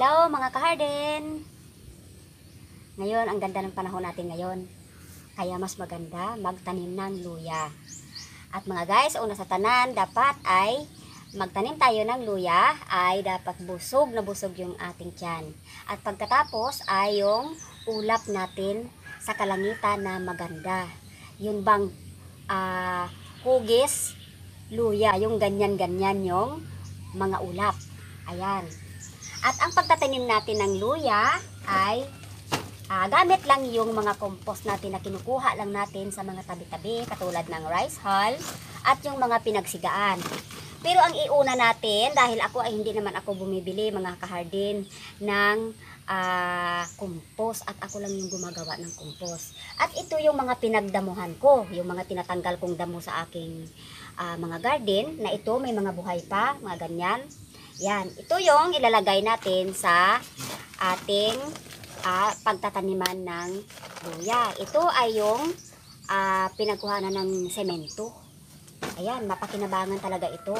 Hello mga kaharden! Ngayon, ang ganda ng panahon natin ngayon. Kaya mas maganda magtanim ng luya. At mga guys, una sa tanan, dapat ay magtanim tayo ng luya ay dapat busog na busog yung ating tiyan. At pagkatapos ay yung ulap natin sa kalangitan na maganda. Yun bang hugis, luya, yung ganyan-ganyan yung mga ulap. Ayan. At ang pagtatanim natin ng luya ay gamit lang yung mga compost natin na kinukuha lang natin sa mga tabi-tabi katulad ng rice hull at yung mga pinagsigaan. Pero ang iuna natin, dahil ako ay hindi naman ako bumibili mga kaharden ng compost at ako lang yung gumagawa ng compost. At ito yung mga pinagdamuhan ko, yung mga tinatanggal kong damo sa aking mga garden na ito may mga buhay pa, mga ganyan. Yan, ito yung ilalagay natin sa ating pagtataniman ng luya. Ito ay yung pinagkuhanan ng semento. Ayan, mapakinabangan talaga ito.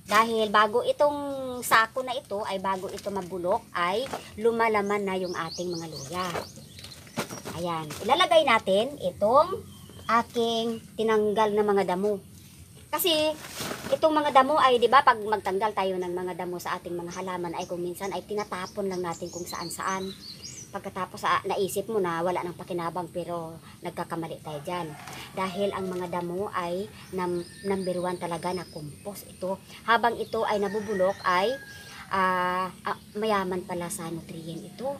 Dahil bago itong sako na ito, ay bago ito mabulok, ay lumalaman na yung ating mga luya. Ayan, ilalagay natin itong aking tinanggal na mga damo. Kasi itong mga damo ay 'di ba pag magtanggal tayo ng mga damo sa ating mga halaman ay kung minsan ay tinatapon lang natin kung saan-saan. Pagkatapos naisip mo na wala nang pakinabang pero nagkakamali tayo diyan. Dahil ang mga damo ay number 1 talaga na compost ito. Habang ito ay nabubulok ay mayaman pala sa nutrient ito.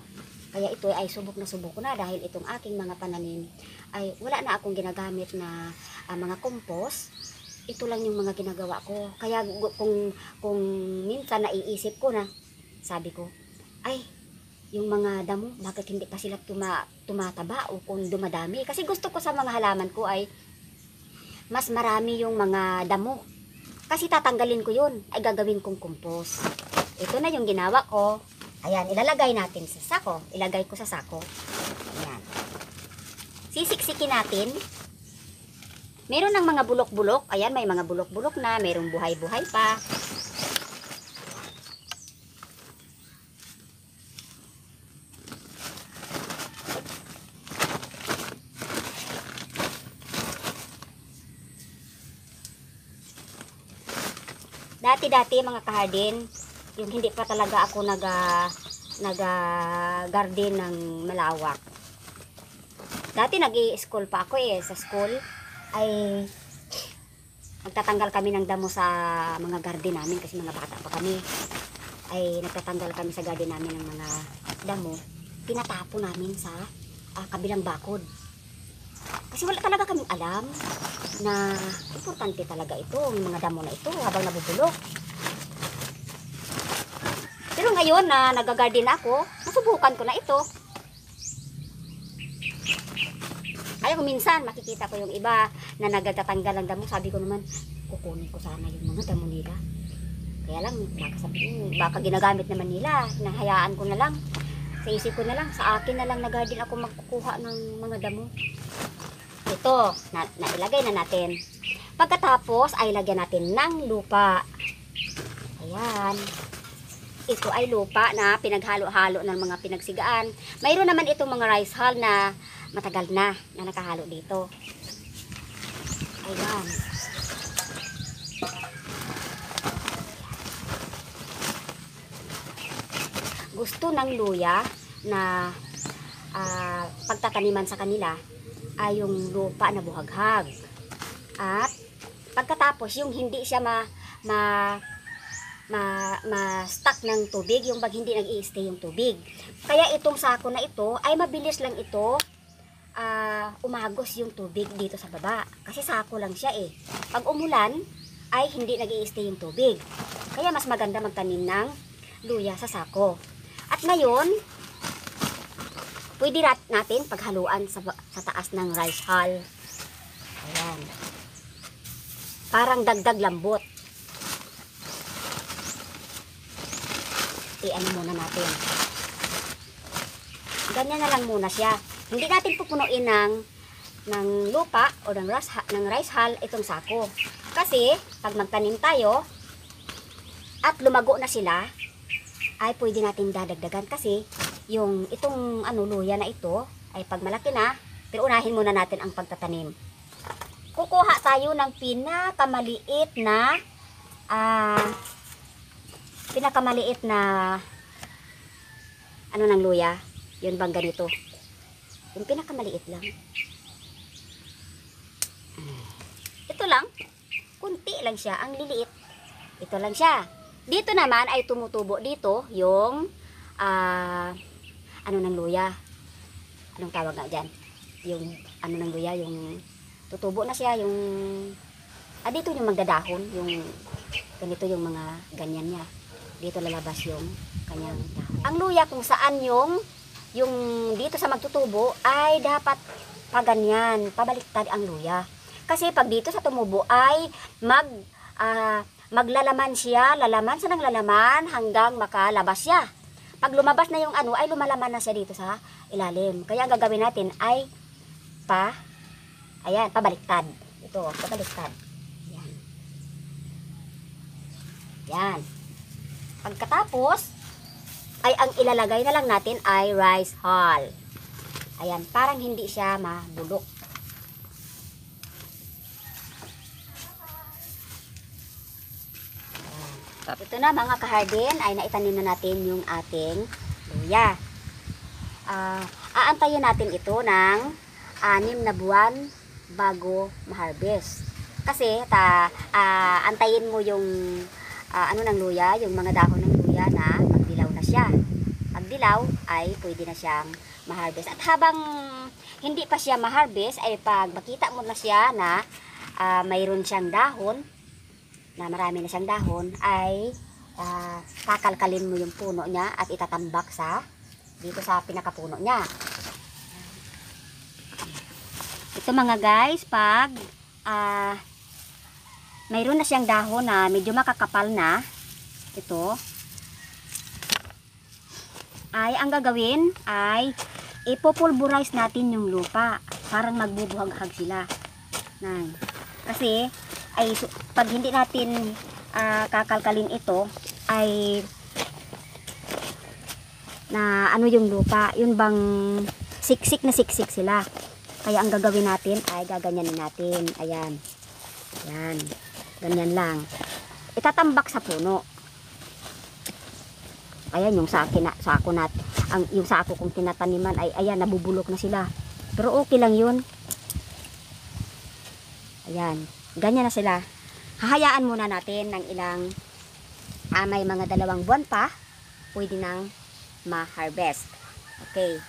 Kaya ito ay subok ko na dahil itong aking mga pananim ay wala na akong ginagamit na mga compost. Ito lang yung mga ginagawa ko. Kaya kung minsan naiisip ko na, sabi ko, ay, yung mga damo, bakit hindi pa sila tumataba o kung dumadami? Kasi gusto ko sa mga halaman ko ay mas marami yung mga damo. Kasi tatanggalin ko yun, ay gagawin kong compost. Ito na yung ginawa ko. Ayan, ilalagay natin sa sako. Ilagay ko sa sako. Ayan. Sisiksikin natin. Meron ng mga bulok-bulok. Ayan, may mga bulok-bulok na. Merong buhay-buhay pa. Dati-dati mga kaharden, yung hindi pa talaga ako nag-garden ng malawak. Dati nag-i-school pa ako sa school ay nagtatanggal kami ng damo sa mga garden namin kasi mga bata pa kami. Ay nagtatanggal kami sa garden namin ng mga damo. Tinatapon namin sa kabilang bakod. Kasi wala talaga kaming alam na importante talaga ito, yung mga damo na ito habang nabubulok. Pero ngayon na nag-garden ako, nasubukan ko na ito. Kaya kung minsan makikita ko yung iba na nagtatanggal ng damo, sabi ko naman, kukunin ko sana yung mga damo nila. Kaya lang, baka ginagamit naman nila, nahayaan ko na lang. Sa isip ko na lang, sa akin na lang na garden ako magkukuha ng mga damo. Ito, nailagay na natin. Pagkatapos, ay lagyan natin ng lupa. Ayan. Ito ay lupa na pinaghalo-halo ng mga pinagsigaan. Mayroon naman itong mga rice hull na matagal na nakahalo dito. Ayan. Gusto ng luya na pagtataniman sa kanila ay yung lupa na buhaghag. At pagkatapos yung hindi siya ma-stuck ng tubig, yung bag hindi nag-i-stay yung tubig. Kaya itong sako na ito ay mabilis lang ito umagos yung tubig dito sa baba. Kasi sako lang siya Pag umulan ay hindi nag-i-stay yung tubig. Kaya mas maganda magtanim ng luya sa sako. At ngayon, pwede natin paghaluan sa taas ng rice hull. Ayan. Parang dagdag lambot. I-ano muna natin. Ganyan na lang muna siya. Hindi natin pupunuin ng lupa o ng rice hull itong sako. Kasi, pag magtanim tayo, at lumago na sila, ay pwede natin dadagdagan kasi yung itong luya na ito ay pag malaki na, pero unahin muna natin ang pagtatanim. Kukuha tayo ng pinakamaliit na ng luya. Yun bang ganito? Yung pinakamaliit lang. Ito lang. Kunti lang siya. Ang liliit. Ito lang siya. Dito naman ay tumutubo dito yung ng luya. Anong tawag nga dyan? Yung ng luya, yung tutubo na siya, yung dito yung magdadahon, yung ganito yung mga ganyan niya. Dito lalabas yung kanyang dahon. Ang luya kung saan yung dito sa magtutubo ay dapat paganyan, pabaliktad ang luya. Kasi pag dito sa tumubo ay maglalaman siya, lalaman ng lalaman hanggang makalabas siya. Pag lumabas na yung ay lumalaman na siya dito sa ilalim. Kaya ang gagawin natin ay pabaliktad. Ito, pabaliktad. Yan. Yan. Pagkatapos, ay ang ilalagay na lang natin ay rice hull. Ayan, parang hindi siya mabulok. Ayan. Ito na mga kahardin, ay naitanim na natin yung ating luya. Aantayin natin ito ng 6 na buwan bago ma-harvest. Kasi antayin mo yung ng luya, yung mga dahon ng luya na pagdilaw na siya. Pagdilaw ay pwede na siyang ma-harvest. At habang hindi pa siya ma-harvest ay pag makita mo na siya na mayroon siyang dahon, na marami na siyang dahon, ay kakalkalin mo yung puno niya at itatambak dito sa pinakapuno niya. Ito mga guys, pag mayroon na siyang dahon na medyo makakapal na, ito, ay ang gagawin ay ipopulverize natin yung lupa. Parang magbubuhag-hag sila. Kasi, pag hindi natin kakalkalin ito, ay yung lupa, yun bang siksik na siksik sila. Kaya ang gagawin natin ay gaganyanin natin. Ayan. Ayan. Ganyan lang. Itatambak sa puno. Ayan yung yung sako kong tinataniman ay ayan, nabubulok na sila. Pero okay lang yun. Ayan. Ganyan na sila. Hahayaan muna natin ng ilang may mga 2 buwan pa, pwede nang ma-harvest. Okay.